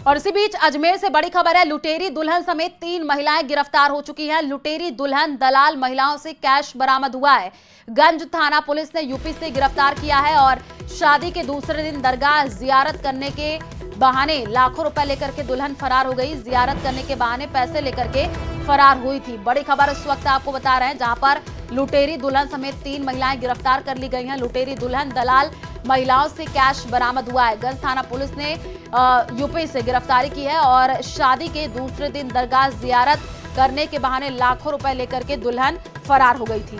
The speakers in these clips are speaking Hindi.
और इसी बीच अजमेर से बड़ी खबर है। लुटेरी दुल्हन समेत 3 महिलाएं गिरफ्तार हो चुकी हैं। लुटेरी दुल्हन दलाल महिलाओं से कैश बरामद हुआ है। गंज थाना पुलिस ने यूपी से गिरफ्तार किया है और शादी के दूसरे दिन दरगाह जियारत करने के बहाने लाखों रुपए लेकर के दुल्हन फरार हो गई। जियारत करने के बहाने पैसे लेकर के फरार हुई थी। बड़ी खबर इस वक्त आपको बता रहे हैं, जहां पर लुटेरी दुल्हन समेत 3 महिलाएं गिरफ्तार कर ली गई हैं। लुटेरी दुल्हन दलाल महिलाओं से कैश बरामद हुआ है। गंज थाना पुलिस ने यूपी से गिरफ्तारी की है और शादी के दूसरे दिन दरगाह जियारत करने के बहाने लाखों रुपए लेकर के दुल्हन फरार हो गई थी।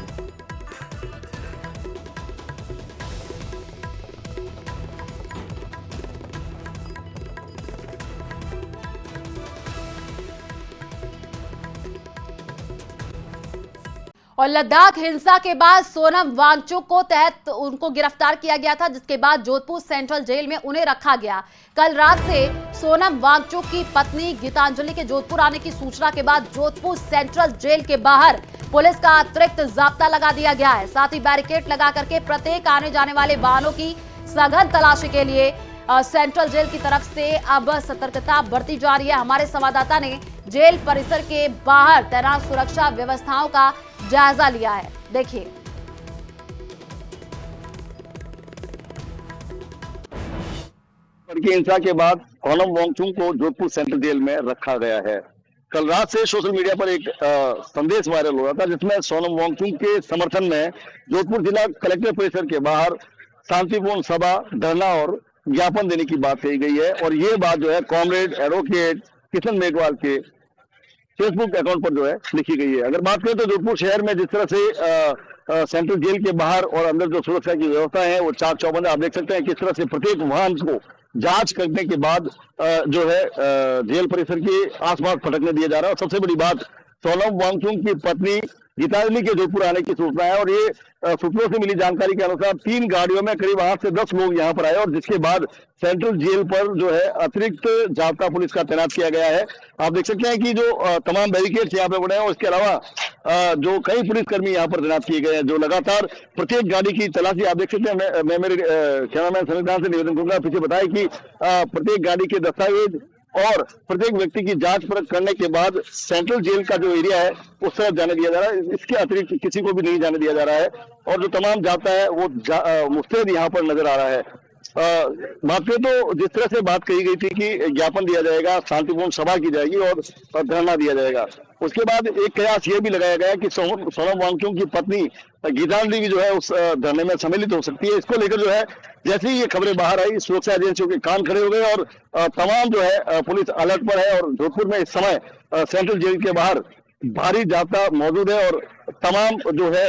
और लद्दाख हिंसा के बाद सोनम वांगचुक को तहत उनको गिरफ्तार किया गया था, जिसके बाद जोधपुर सेंट्रल जेल में उन्हें रखा गया। कल रात से सोनम वांगचुक की पत्नी गीतांजलि के जोधपुर आने की सूचना के बाद जोधपुर सेंट्रल जेल के बाहर पुलिस का अतिरिक्त जाब्ता लगा दिया गया है। साथ ही बैरिकेड लगा करके प्रत्येक आने जाने वाले वाहनों की सघन तलाशी के लिए सेंट्रल जेल की तरफ से अब सतर्कता बरती जा रही है। हमारे संवाददाता ने जेल परिसर के बाहर तैनात सुरक्षा व्यवस्थाओं का जायजा लिया है। देखिए, हिंसा के बाद सोनम वांगचुक को जोधपुर सेंट्रल जेल में रखा गया है। कल रात से सोशल मीडिया पर एक संदेश वायरल हो रहा था, जिसमें सोनम वांगचुक के समर्थन में जोधपुर जिला कलेक्टर परिसर के बाहर शांतिपूर्ण सभा, धरना और ज्ञापन देने की बात कही गई है। और ये बात जो है कॉमरेड एडवोकेट किशन मेघवाल के फेसबुक अकाउंट पर जो है लिखी गई है। अगर बात करें तो जोधपुर शहर में जिस तरह से सेंट्रल जेल के बाहर और अंदर जो सुरक्षा की व्यवस्था है वो चाक चौबंद, आप देख सकते हैं किस तरह से प्रत्येक वाहन को जांच करने के बाद जो है जेल परिसर के आसपास फटकने दिया जा रहा है। और सबसे बड़ी बात, सोनम वांगचुक की पत्नी गीतांजलि के जोधपुर आने की सूचना है और ये सूत्रों से मिली जानकारी के अनुसार 3 गाड़ियों में करीब 8 से 10 लोग यहाँ पर आए और जिसके बाद सेंट्रल जेल पर जो है अतिरिक्त जाब्ता पुलिस का तैनात किया गया है। आप देख सकते हैं कि जो तमाम बैरिकेड्स यहाँ पे बने हैं, उसके अलावा जो कई पुलिसकर्मी यहाँ पर तैनात किए गए हैं जो लगातार प्रत्येक गाड़ी की तलाशी, आप देख सकते हैं। मैं मेरे कैमरामैन संविधान से निवेदन करूंगा पीछे बताया कि प्रत्येक गाड़ी के दस्तावेज और प्रत्येक व्यक्ति की जांच परख करने के बाद सेंट्रल जेल का जो एरिया है उस तरफ जाने दिया जा रहा है। इसके अतिरिक्त किसी को भी नहीं जाने दिया जा रहा है और जो तमाम जाता है वो मुस्तैद यहाँ पर नजर आ रहा है। बात करें तो जिस तरह से बात कही गई थी कि ज्ञापन दिया जाएगा, शांतिपूर्ण सभा की जाएगी और धरना दिया जाएगा, उसके बाद एक कयास ये भी लगाया गया कि सोनम वांगचुक की पत्नी गीतांजलि भी जो है उस धरने में सम्मिलित हो सकती है। इसको लेकर जो है जैसे ही ये खबरें बाहर आई, सुरक्षा एजेंसियों के कान खड़े हो गए और तमाम जो है पुलिस अलर्ट पर है। और जोधपुर में इस समय सेंट्रल जेल के बाहर भारी जाब्ता मौजूद है और तमाम जो है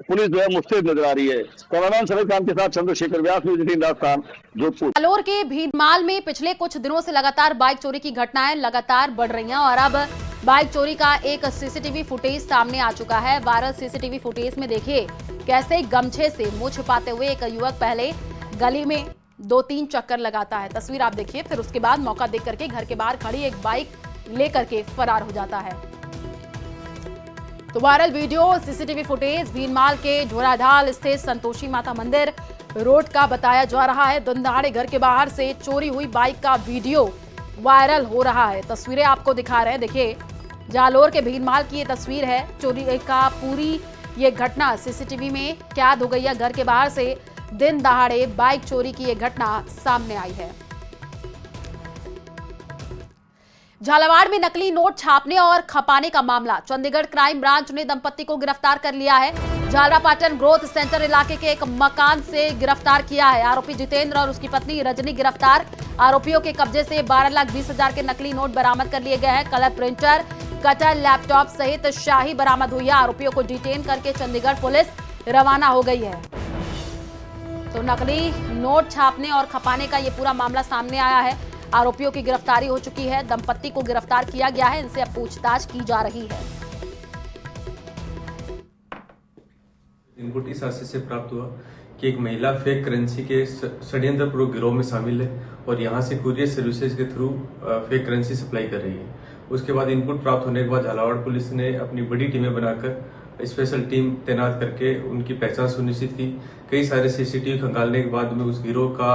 पुलिस जो है मुस्तैद नजर आ रही है। कैमरामैन समीर खान के साथ चंद्रशेखर व्यास, न्यूज़ 18 राजस्थान, जोधपुर। जालोर के भीनमाल में पिछले कुछ दिनों से लगातार बाइक चोरी की घटनाएं लगातार बढ़ रही हैं और अब बाइक चोरी का एक सीसीटीवी फुटेज सामने आ चुका है। वायरल सीसीटीवी फुटेज में देखिए कैसे गमछे से मुंह छुपाते हुए एक युवक पहले गली में 2-3 चक्कर लगाता है। तस्वीर आप देखिए, फिर उसके बाद मौका देख करके घर के बाहर खड़ी एक बाइक लेकर के फरार हो जाता है। तो viral video CCTV footage Bhinmal के झोराढाल स्थित संतोषी माता मंदिर रोड का बताया जा रहा है। दिन दहाड़े घर के बाहर से चोरी हुई बाइक का वीडियो वायरल हो रहा है। तस्वीरें आपको दिखा रहे हैं, देखिए जालोर के भीनमाल की ये तस्वीर है। चोरी का पूरी ये घटना सीसीटीवी में कैद हो गई है। घर के बाहर से दिन दहाड़े बाइक चोरी की ये घटना सामने आई है। झालावाड़ में नकली नोट छापने और खपाने का मामला, चंडीगढ़ क्राइम ब्रांच ने दंपति को गिरफ्तार कर लिया है। झालरापाटन ग्रोथ सेंटर इलाके के एक मकान से गिरफ्तार किया है। आरोपी जितेंद्र और उसकी पत्नी रजनी गिरफ्तार। आरोपियों के कब्जे से 12,20,000 के नकली नोट बरामद कर लिए गए हैं। कलर प्रिंटर, कटर, लैपटॉप सहित शाही बरामद हुई है। आरोपियों को डिटेन करके चंडीगढ़ पुलिस रवाना हो गई है। तो नकली नोट छापने और खपाने का ये पूरा मामला सामने आया है। आरोपियों की गिरफ्तारी हो चुकी है। दंपति को गिरफ्तार किया गया है। इनसे अब पूछताछ की जा रही है। इनपुट इस आशय से प्राप्त हुआ कि एक महिला फेक करेंसी के षड्यंत्रपूर्ण गिरोह में शामिल है और यहां से कुरियर सर्विसेज के थ्रू फेक करेंसी सप्लाई कर रही है। उसके बाद इनपुट प्राप्त होने के बाद झालावाड़ पुलिस ने अपनी बड़ी टीमें बनाकर स्पेशल टीम तैनात करके उनकी पहचान सुनिश्चित की। कई सारे सीसीटीवी खंगालने के बाद में उस गिरोह का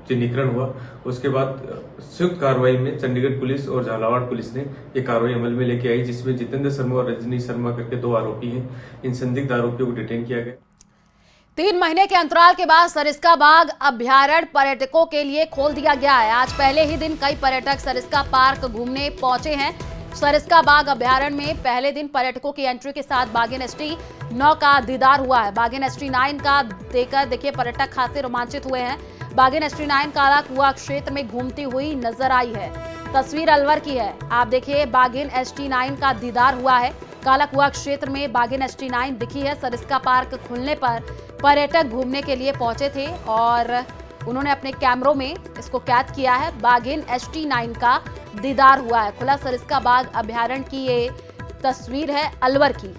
चिन्हीकरण हुआ। उसके बाद संयुक्त कार्रवाई में चंडीगढ़ पुलिस और झालावाड़ पुलिस ने ये कार्रवाई अमल में लेके आई, जिसमें जितेंद्र शर्मा और रजनी शर्मा करके 2 आरोपी हैं। इन संदिग्ध आरोपियों को डिटेन किया गया। 3 महीने के अंतराल के बाद सरिस्का बाग अभ्यारण्य पर्यटकों के लिए खोल दिया गया है। आज पहले ही दिन कई पर्यटक सरिस्का पार्क घूमने पहुंचे हैं। सरिस्का बाग अभ्यारण्य में पहले दिन पर्यटकों की एंट्री के साथ बाघिन ST9 का दीदार हुआ है। बाघिन ST9 का देखकर देखिए पर्यटक खासे रोमांचित हुए हैं। बाघिन ST9 काला कुआं क्षेत्र में घूमती हुई नजर आई है। तस्वीर अलवर की है। आप देखिए बाघिन ST9 का दीदार हुआ है। काला कुआं क्षेत्र में बाघिन ST9 दिखी है। सरिस्का पार्क खुलने पर पर्यटक घूमने के लिए पहुंचे थे और उन्होंने अपने कैमरों में इसको कैद किया है। बाघिन ST9 का दीदार हुआ है। खुला सरिस्का बाग अभ्यारण्य की ये तस्वीर है अलवर की।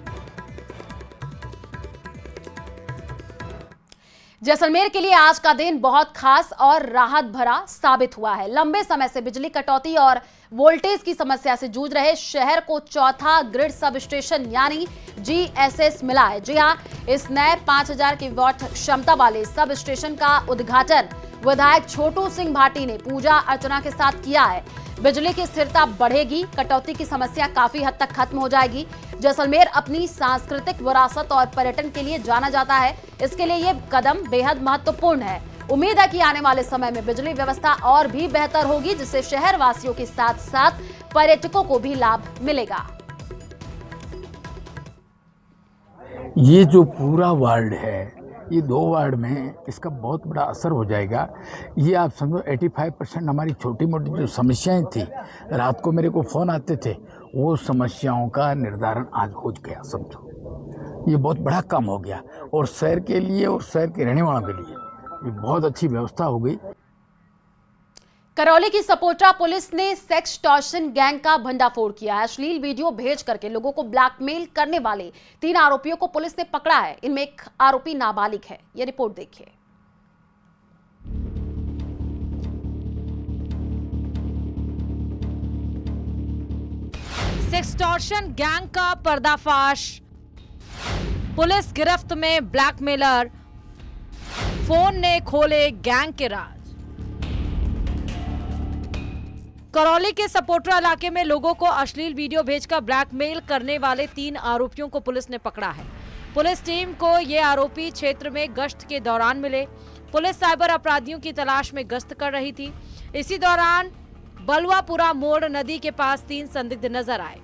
जैसलमेर के लिए आज का दिन बहुत खास और राहत भरा साबित हुआ है। लंबे समय से बिजली कटौती और वोल्टेज की समस्या से जूझ रहे शहर को चौथा ग्रिड सब स्टेशन यानी GSS मिला है। जी हां, इस नए 5000 किलोवाट क्षमता वाले सब स्टेशन का उद्घाटन विधायक छोटू सिंह भाटी ने पूजा अर्चना के साथ किया है। बिजली की स्थिरता बढ़ेगी, कटौती की समस्या काफी हद तक खत्म हो जाएगी। जैसलमेर अपनी सांस्कृतिक विरासत और पर्यटन के लिए जाना जाता है। इसके लिए ये कदम बेहद महत्वपूर्ण है। उम्मीद है कि आने वाले समय में बिजली व्यवस्था और भी बेहतर होगी, जिससे शहर वासियों के साथ साथ पर्यटकों को भी लाभ मिलेगा। ये जो पूरा वार्ड है, ये 2 वार्ड में इसका बहुत बड़ा असर हो जाएगा। ये आप समझो 85% हमारी छोटी मोटी जो समस्याएं थी, रात को मेरे को फ़ोन आते थे, वो समस्याओं का निर्धारण आज हो गया। समझो ये बहुत बड़ा काम हो गया और शहर के लिए और शहर के रहने वालों के लिए ये बहुत अच्छी व्यवस्था हो गई। करौली की सपोटा पुलिस ने सेक्सटॉर्शन गैंग का भंडाफोड़ किया है। अश्लील वीडियो भेज करके लोगों को ब्लैकमेल करने वाले 3 आरोपियों को पुलिस ने पकड़ा है। इनमें एक आरोपी नाबालिग है। ये रिपोर्ट देखिए। सेक्सटॉर्शन गैंग का पर्दाफाश, पुलिस गिरफ्त में ब्लैकमेलर, फोन ने खोले गैंग के राज। करौली के सपोटरा इलाके में लोगों को अश्लील वीडियो भेजकर ब्लैकमेल करने वाले 3 आरोपियों को पुलिस ने पकड़ा है। पुलिस टीम को ये आरोपी क्षेत्र में गश्त के दौरान मिले। पुलिस साइबर अपराधियों की तलाश में गश्त कर रही थी। इसी दौरान बलवापुरा मोड़ नदी के पास 3 संदिग्ध नजर आए।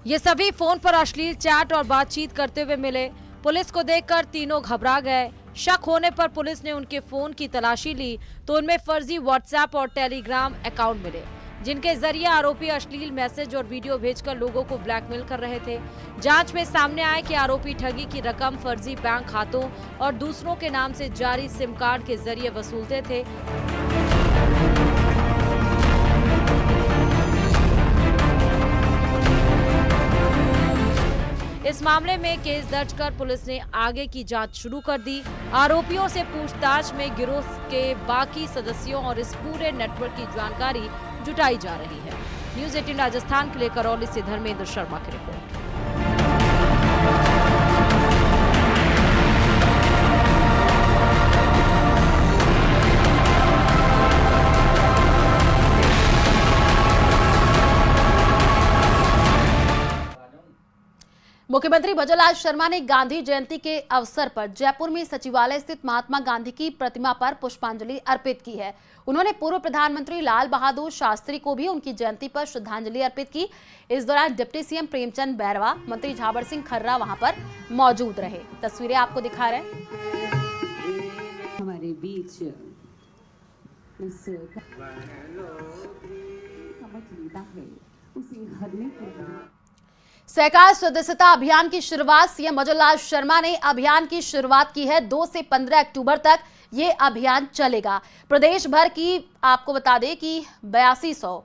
ये सभी फोन पर अश्लील चैट और बातचीत करते हुए मिले। पुलिस को देखकर तीनों घबरा गए। शक होने पर पुलिस ने उनके फोन की तलाशी ली तो उनमें फर्जी व्हाट्सएप और टेलीग्राम अकाउंट मिले, जिनके जरिए आरोपी अश्लील मैसेज और वीडियो भेजकर लोगों को ब्लैकमेल कर रहे थे। जांच में सामने आया कि आरोपी ठगी की रकम फर्जी बैंक खातों और दूसरों के नाम से जारी सिम कार्ड के जरिए वसूलते थे। इस मामले में केस दर्ज कर पुलिस ने आगे की जांच शुरू कर दी। आरोपियों से पूछताछ में गिरोह के बाकी सदस्यों और इस पूरे नेटवर्क की जानकारी जुटाई जा रही है। न्यूज़ 18 राजस्थान के लिए करौली से धर्मेंद्र शर्मा की रिपोर्ट। मुख्यमंत्री भजनलाल शर्मा ने गांधी जयंती के अवसर पर जयपुर में सचिवालय स्थित महात्मा गांधी की प्रतिमा पर पुष्पांजलि अर्पित की है। उन्होंने पूर्व प्रधानमंत्री लाल बहादुर शास्त्री को भी उनकी जयंती पर श्रद्धांजलि अर्पित की। इस दौरान डिप्टी सीएम प्रेमचंद बैरवा, मंत्री झावर सिंह खर्रा वहां पर मौजूद रहे। तस्वीरें आपको दिखा रहे हैं। हमारे बीच उसे हरने के सहकार सदस्यता अभियान की शुरुआत सीएम भजनलाल शर्मा ने अभियान की शुरुआत की है। 2 से 15 अक्टूबर तक ये अभियान चलेगा। प्रदेश भर की आपको बता दें कि 8200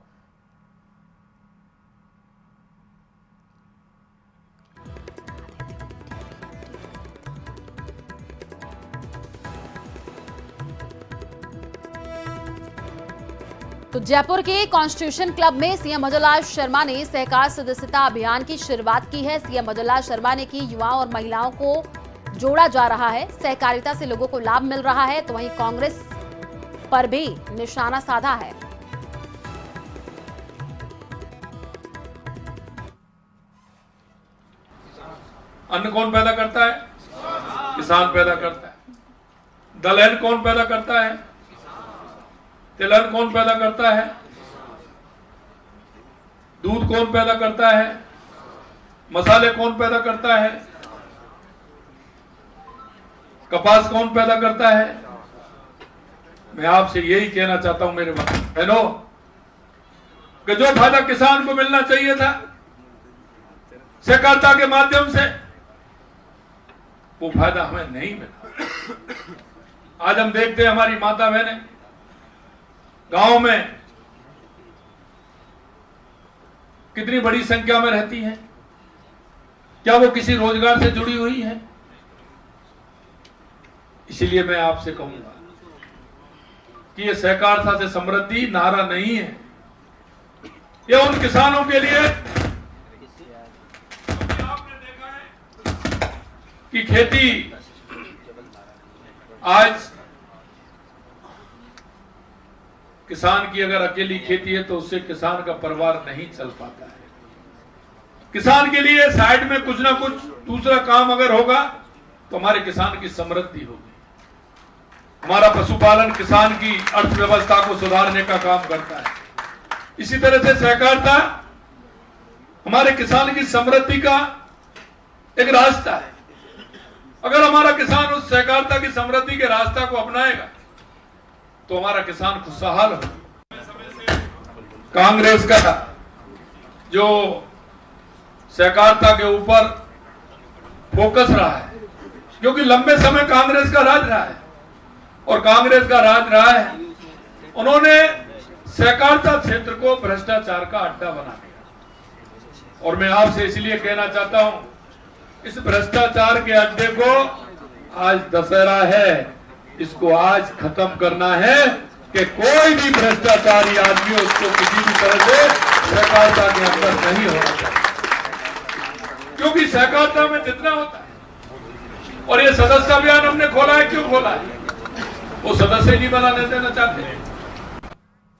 तो जयपुर के कॉन्स्टिट्यूशन क्लब में सीएम भजनलाल शर्मा ने सहकार सदस्यता अभियान की शुरुआत की है। सीएम भजनलाल शर्मा ने की युवाओं और महिलाओं को जोड़ा जा रहा है, सहकारिता से लोगों को लाभ मिल रहा है। तो वहीं कांग्रेस पर भी निशाना साधा है। अन्न कौन पैदा करता है? किसान पैदा करता है। दलहन कौन पैदा करता है? तिलहन कौन पैदा करता है? दूध कौन पैदा करता है? मसाले कौन पैदा करता है? कपास कौन पैदा करता है? मैं आपसे यही कहना चाहता हूं मेरे बहनों कि जो फायदा किसान को मिलना चाहिए था सहकारिता के माध्यम से, वो फायदा हमें नहीं मिला। आज हम देखते हैं हमारी माता बहनें गांव में कितनी बड़ी संख्या में रहती हैं। क्या वो किसी रोजगार से जुड़ी हुई हैं? इसीलिए मैं आपसे कहूंगा कि ये सहकारिता से समृद्धि नारा नहीं है, ये उन किसानों के लिए आपने देखा है कि खेती आज किसान की अगर अकेली खेती है तो उससे किसान का परिवार नहीं चल पाता है। किसान के लिए साइड में कुछ ना कुछ दूसरा काम अगर होगा तो हमारे किसान की समृद्धि होगी। हमारा पशुपालन किसान की अर्थव्यवस्था को सुधारने का काम करता है। इसी तरह से सहकारिता हमारे किसान की समृद्धि का एक रास्ता है। अगर हमारा किसान उस सहकारिता की समृद्धि के रास्ता को अपनाएगा तो हमारा किसान खुशहाल हो। कांग्रेस का जो सहकारिता के ऊपर फोकस रहा है, क्योंकि लंबे समय कांग्रेस का राज रहा है और कांग्रेस का राज रहा है, उन्होंने सहकारिता क्षेत्र को भ्रष्टाचार का अड्डा बना दिया। और मैं आपसे इसलिए कहना चाहता हूं, इस भ्रष्टाचार के अड्डे को आज दशहरा है, इसको आज खत्म करना है कि कोई भी भ्रष्टाचारी आदमी उसको किसी भी तरह से सहकारिता के अंदर नहीं होना चाहिए, क्योंकि सहकारिता में जितना होता है। और ये सदस्य अभियान हमने खोला है, क्यों खोला है? वो सदस्य नहीं बनाने देना चाहते।